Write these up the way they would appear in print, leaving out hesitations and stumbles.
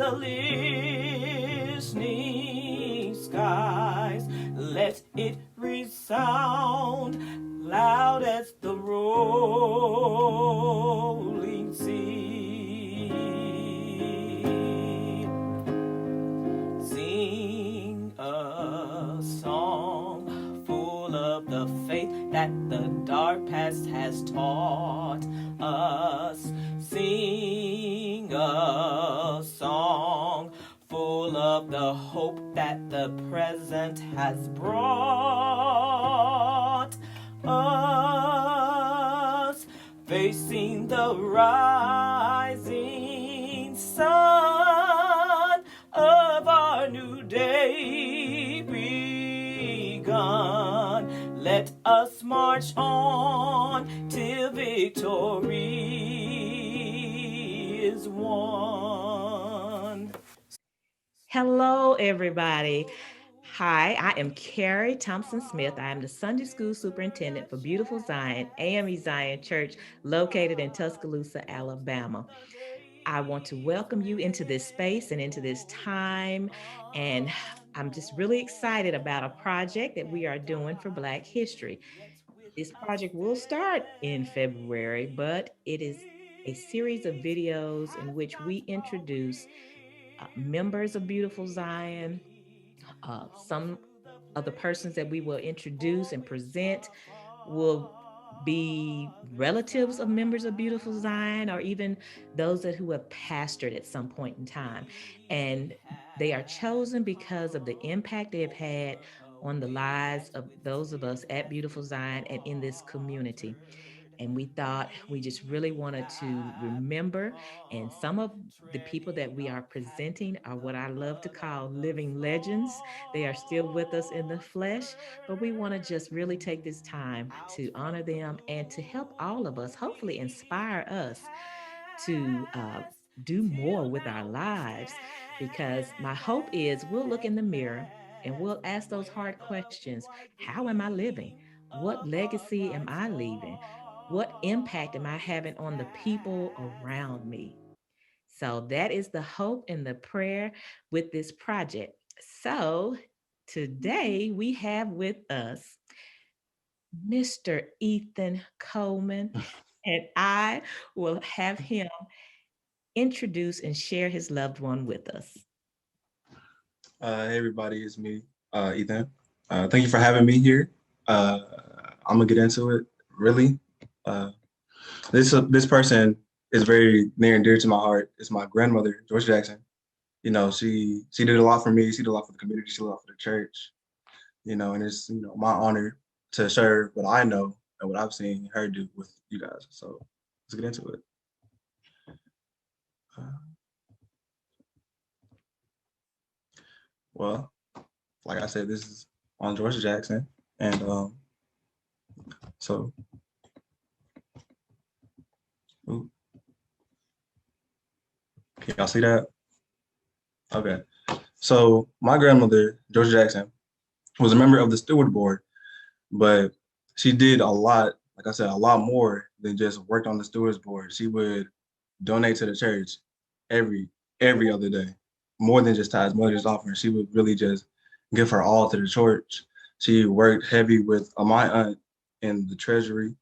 the listening skies. Let it resound loud as the rolling sea. Sing a song full of the faith that the dark past has taught us. Sing a song full of the hope that the present has brought us. Facing the rising sun of our new day begun. Let us march on till victory is won. Hello, everybody. Hi, I am Carrie Thompson Smith. I am the Sunday School Superintendent for Beautiful Zion, AME Zion Church, located in Tuscaloosa, Alabama. I want to welcome you into this space and into this time. And I'm just really excited about a project that we are doing for Black History. This project will start in February, but it is a series of videos in which we introduce members of Beautiful Zion, some of the persons that we will introduce and present will be relatives of members of Beautiful Zion, or even those that who have pastored at some point in time. And they are chosen because of the impact they have had on the lives of those of us at Beautiful Zion and in this community. And we thought we just really wanted to remember. And some of the people that we are presenting are what I love to call living legends. They are still with us in the flesh, but we want to just really take this time to honor them and to help all of us, hopefully inspire us to do more with our lives. Because my hope is we'll look in the mirror and we'll ask those hard questions. How am I living? What legacy am I leaving? What impact am I having on the people around me? So that is the hope and the prayer with this project. So today we have with us Mr. Ethan Coleman, and I will have him introduce and share his loved one with us. Hey everybody, it's me, Ethan. Thank you for having me here. I'm gonna get into it. Really, uh, this person is very near and dear to my heart. It's my grandmother, Joyce Jackson. You know, she did a lot for me. She did a lot for the community. She did a lot for the church. You know, and it's my honor to share what I know and what I've seen her do with you guys. So let's get into it. Uh, well, like I said, this is on Joyce Jackson, and so. Ooh, can y'all see that? Okay. So my grandmother, George Jackson, was a member of the steward board, but she did a lot, like I said, a lot more than just work on the stewards board. She would donate to the church every every other day, more than just tithes, more than just offering. She would really just give her all to the church. She worked heavy with my aunt in the treasury,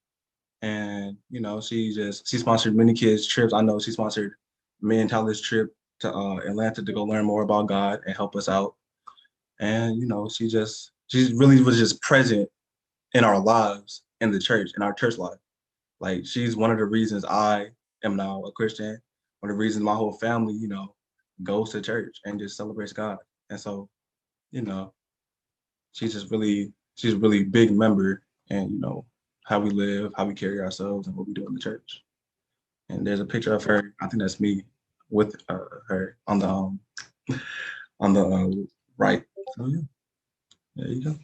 and she sponsored many kids trips. I know she sponsored me and Tyler's trip to Atlanta to go learn more about God and help us out. And she really was just present in our lives, in the church, in our church life. Like, she's one of the reasons I am now a Christian. One of the reasons my whole family, goes to church and just celebrates God. And so, you know, she's a really big member, and how we live, how we carry ourselves, and what we do in the church. And there's a picture of her. I think that's me with her on the right. So yeah, there you go.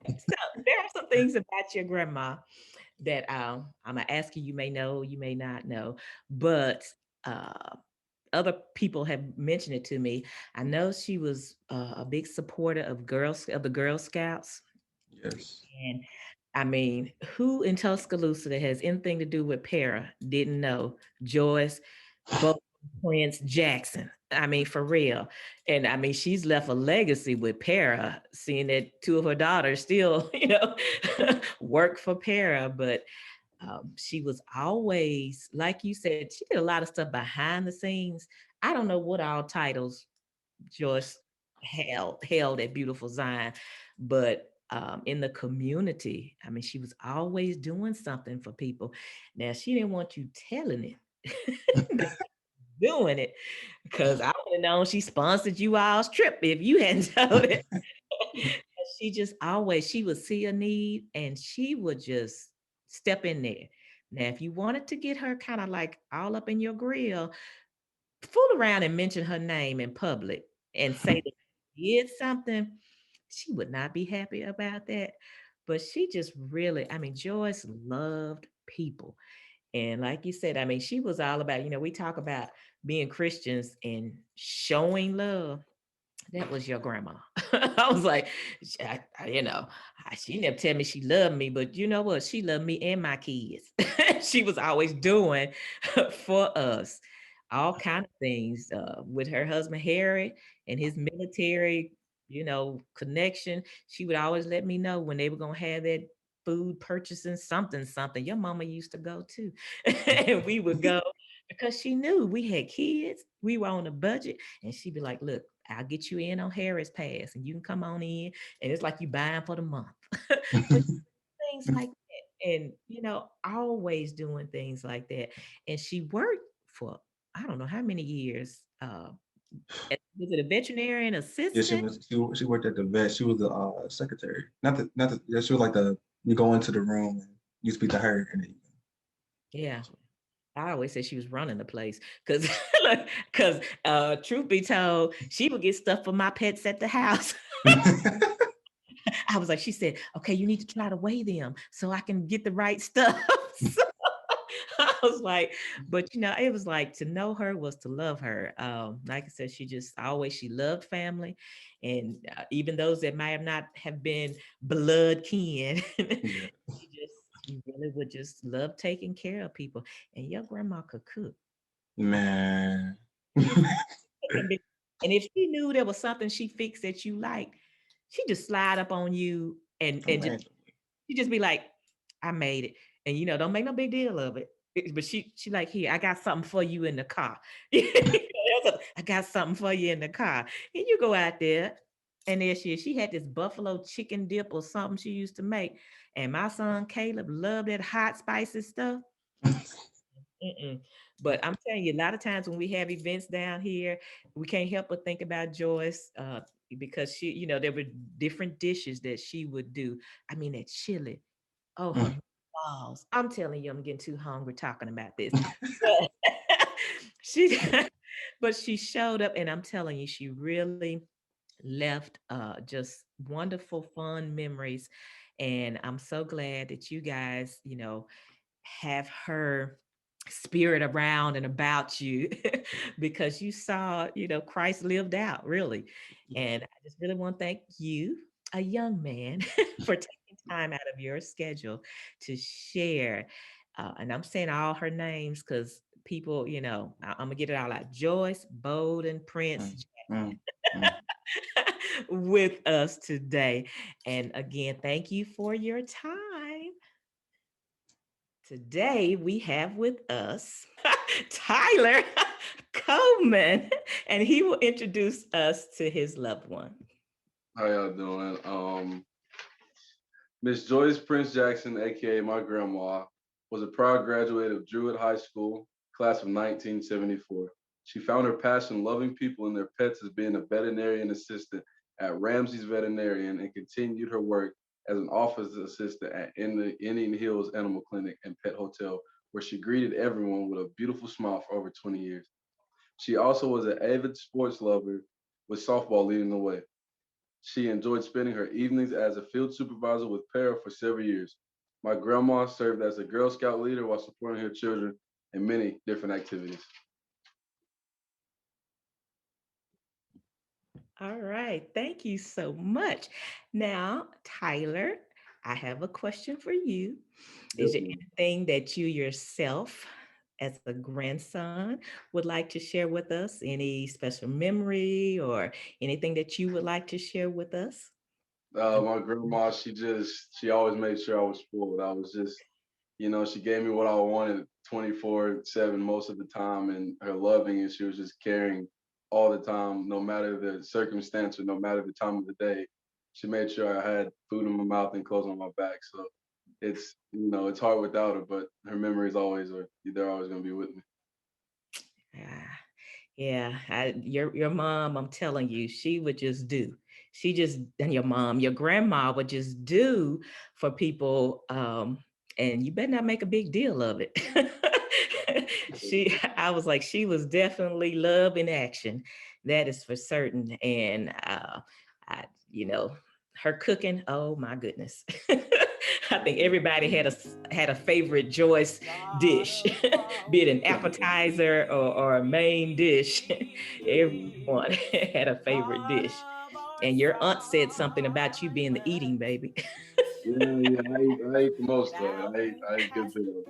So there are some things about your grandma that I'm gonna ask you. You may know, you may not know, but uh, other people have mentioned it to me. I know she was a big supporter of the Girl Scouts, Yes. and I mean, who in Tuscaloosa that has anything to do with para didn't know Joyce, both Prince Jackson. I mean, for real. And I mean, she's left a legacy with Para, seeing that two of her daughters still, work for Para. But she was always, like you said, she did a lot of stuff behind the scenes. I don't know what all titles Joyce held at Beautiful Zion, but in the community, I mean, she was always doing something for people. Now she didn't want you telling it, doing it, because I would have known she sponsored you all's trip if you hadn't told it. She just always she would see a need and she would just step in there. Now, if you wanted to get her kind of like all up in your grill, fool around and mention her name in public and say that she did something, she would not be happy about that. But she just really, I mean, Joyce loved people. And like you said, I mean, she was all about, we talk about being Christians and showing love. That was your grandma. I was like, she never tell me she loved me, but you know what? She loved me and my kids. She was always doing for us all kind of things with her husband Harry and his military, connection. She would always let me know when they were gonna have that food purchasing something, something. Your mama used to go too, and we would go because she knew we had kids. We were on a budget, and she'd be like, "Look, I'll get you in on Harris Pass and you can come on in." And it's like you buying for the month. But things like that. And, always doing things like that. And she worked for, I don't know how many years. Was it a veterinarian Yeah, assistant? she worked at the vet. She was the secretary. Not the yeah, she was like the you go into the room and you speak to her and Yeah. I always said she was running the place because, because truth be told, she would get stuff for my pets at the house. then I was like, she said, okay, you need to try to weigh them so I can get the right stuff. So I was like, but it was like to know her was to love her. Like I said, she loved family, and even those that might have not have been blood kin, yeah, she really would just love taking care of people. And your grandma could cook. man. And if she knew there was something she fixed that you like, she just slide up on you and just Imagine. she just be like, I made it. And don't make no big deal of it. But she like, here, I got something for you in the car. I got something for you in the car. And you go out there. And there she is. She had this buffalo chicken dip or something she used to make. And my son Caleb loved that hot spicy stuff. Mm-mm. But I'm telling you, a lot of times when we have events down here, we can't help but think about Joyce because there were different dishes that she would do. I mean, that chili. Oh, her balls. I'm telling you, I'm getting too hungry talking about this. But she, but she showed up, and I'm telling you, she really left just wonderful, fun memories. And I'm so glad that you guys, have her spirit around and about you because you saw, Christ lived out really. And I just really want to thank you, a young man, for taking time out of your schedule to share. And I'm saying all her names because people, I'm gonna get it all out. Joyce, Bowden, Mm, Prince, mm, mm. with us today. And again, thank you for your time. Today we have with us Tyler Coleman, and he will introduce us to his loved one. How y'all doing? Miss Joyce Prince Jackson, aka my grandma, was a proud graduate of Druid High School, class of 1974. She found her passion loving people and their pets as being a veterinarian assistant at Ramsey's Veterinarian and continued her work as an office assistant at Indian Hills Animal Clinic and Pet Hotel, where she greeted everyone with a beautiful smile for over 20 years. She also was an avid sports lover, with softball leading the way. She enjoyed spending her evenings as a field supervisor with Para for several years. My grandma served as a Girl Scout leader while supporting her children in many different activities. All right. Thank you so much. Now, Tyler, I have a question for you. Is Yes, there ma'am. anything that you yourself as a grandson would like to share with us? Any special memory or anything that you would like to share with us? My grandma, she always made sure I was spoiled. I was just, she gave me what I wanted 24/7 most of the time, and her loving, and she was just caring all the time, no matter the circumstance or no matter the time of the day. She made sure I had food in my mouth and clothes on my back. So it's hard without her, but her memories they're always gonna be with me. Yeah. Yeah, your mom, I'm telling you, she would just do. She just, and your mom, your grandma would just do for people, and you better not make a big deal of it. I was like, she was definitely love in action. That is for certain. And I, you know, her cooking, oh my goodness. I think everybody had a favorite Joyce dish, be it an appetizer or a main dish. Everyone had a favorite dish. And your aunt said something about you being the eating baby. Yeah, I ate the most of it. I ate a good bit of it.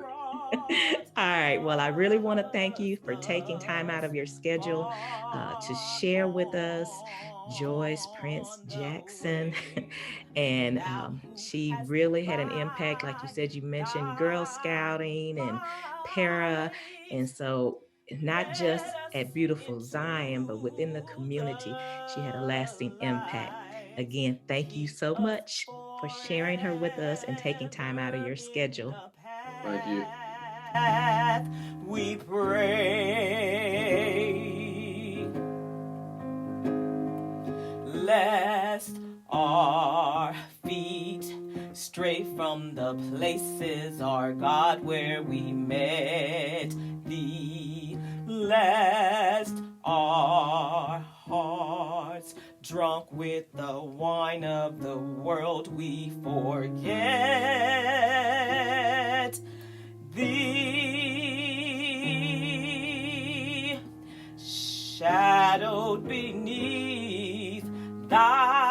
All right. Well, I really want to thank you for taking time out of your schedule to share with us Joyce Prince Jackson. And she really had an impact. Like you said, you mentioned Girl Scouting and para. And so, not just at beautiful Zion, but within the community, she had a lasting impact. Again, thank you so much for sharing her with us and taking time out of your schedule. Thank you. We pray, lest our feet stray from the places, our God, where we met thee, lest our hearts, drunk with the wine of the world, we forget thee, shadowed beneath thy